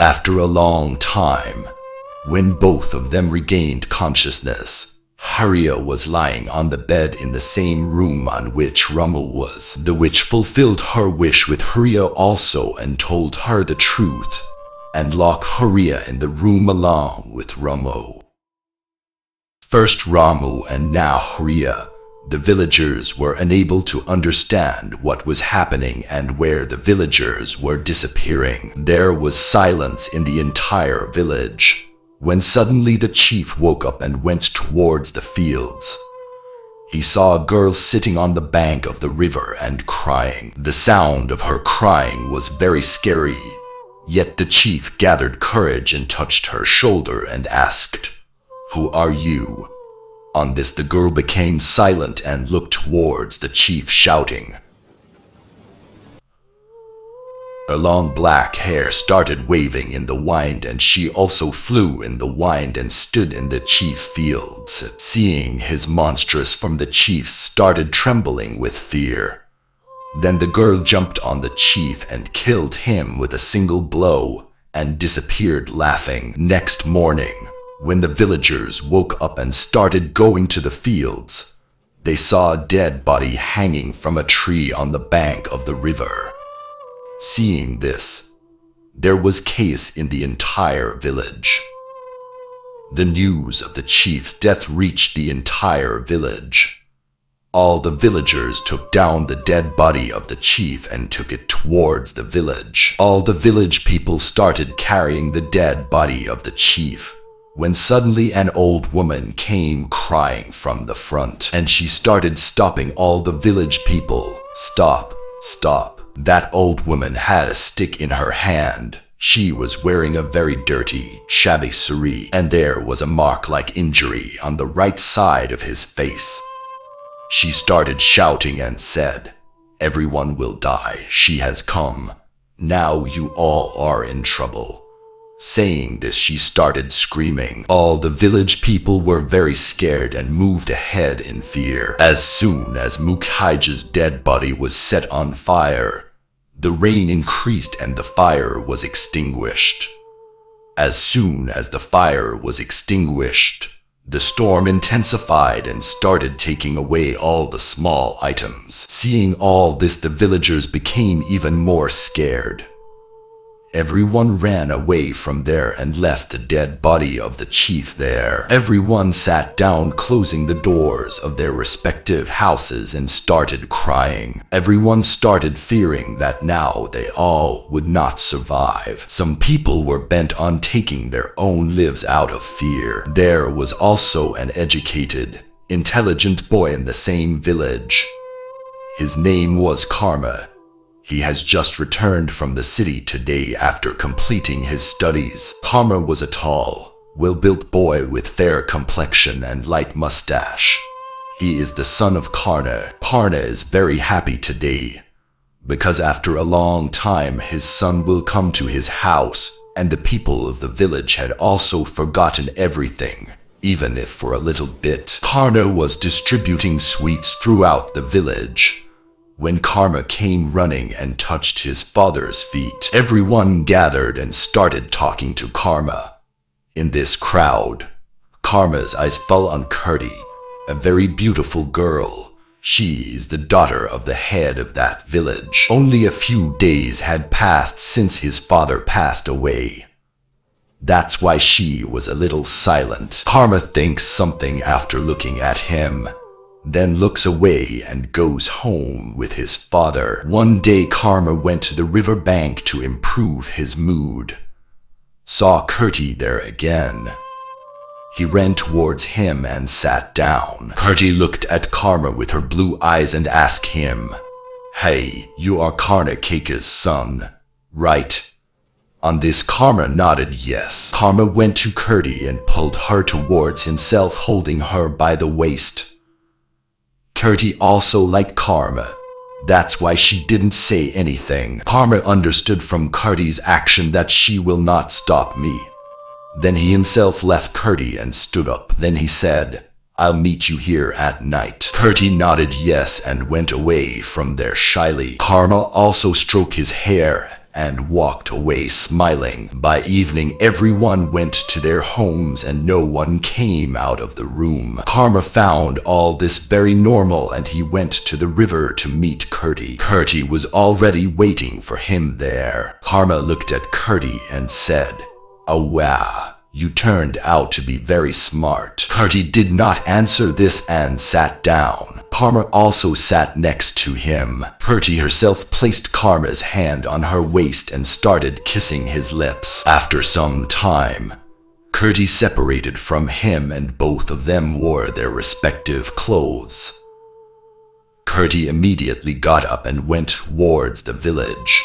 After a long time, when both of them regained consciousness, Haria was lying on the bed in the same room on which Ramo was. The witch fulfilled her wish with Haria also and told her the truth, and locked Haria in the room along with Ramo. First Ramu and now Haria. The villagers were unable to understand what was happening and where the villagers were disappearing. There was silence in the entire village, when suddenly the chief woke up and went towards the fields. He saw a girl sitting on the bank of the river and crying. The sound of her crying was very scary, yet the chief gathered courage and touched her shoulder and asked, "Who are you?" On this the girl became silent and looked towards the chief, shouting. Her long black hair started waving in the wind, and she also flew in the wind and stood in the chief fields. Seeing his monstrous form, the chief started trembling with fear. Then the girl jumped on the chief and killed him with a single blow and disappeared laughing. Next morning, when the villagers woke up and started going to the fields, they saw a dead body hanging from a tree on the bank of the river. Seeing this, there was chaos in the entire village. The news of the chief's death reached the entire village. All the villagers took down the dead body of the chief and took it towards the village. All the village people started carrying the dead body of the chief, when suddenly an old woman came crying from the front, and she started stopping all the village people. "Stop, stop." That old woman had a stick in her hand. She was wearing a very dirty, shabby sari, and there was a mark-like injury on the right side of his face. She started shouting and said, "Everyone will die. She has come. Now you all are in trouble." Saying this, she started screaming. All the village people were very scared and moved ahead in fear. As soon as Mukhaija's dead body was set on fire, the rain increased and the fire was extinguished. As soon as the fire was extinguished, the storm intensified and started taking away all the small items. Seeing all this, the villagers became even more scared. Everyone ran away from there and left the dead body of the chief there. Everyone sat down, closing the doors of their respective houses, and started crying. Everyone started fearing that now they all would not survive. Some people were bent on taking their own lives out of fear. There was also an educated, intelligent boy in the same village. His name was Karma. He has just returned from the city today after completing his studies. Karma was a tall, well-built boy with fair complexion and light mustache. He is the son of Karna. Karna is very happy today, because after a long time his son will come to his house, and the people of the village had also forgotten everything, even if for a little bit. Karna was distributing sweets throughout the village. When Karma came running and touched his father's feet, everyone gathered and started talking to Karma. In this crowd, Karma's eyes fell on Kirti, a very beautiful girl. She is the daughter of the head of that village. Only a few days had passed since his father passed away. That's why she was a little silent. Karma thinks something after looking at him, then looks away and goes home with his father. One day Karma went to the river bank to improve his mood. Saw Kirti there again. He ran towards him and sat down. Kirti looked at Karma with her blue eyes and asked him, "Hey, you are Karna Keka's son, right?" On this, Karma nodded yes. Karma went to Kirti and pulled her towards himself, holding her by the waist. Kirti also liked Karma. That's why she didn't say anything. Karma understood from Kirti's action that she will not stop me. Then he himself left Kirti and stood up. Then he said, "I'll meet you here at night." Kirti nodded yes and went away from there shyly. Karma also stroked his hair and walked away smiling. By evening, everyone went to their homes and no one came out of the room. Karma found all this very normal and he went to the river to meet Kurti. Kurti was already waiting for him there. Karma looked at Kurti and said, "Oh wow, you turned out to be very smart." Kurti did not answer this and sat down. Karma also sat next to him. Kurti herself placed Karma's hand on her waist and started kissing his lips. After some time, Kurti separated from him and both of them wore their respective clothes. Kurti immediately got up and went towards the village.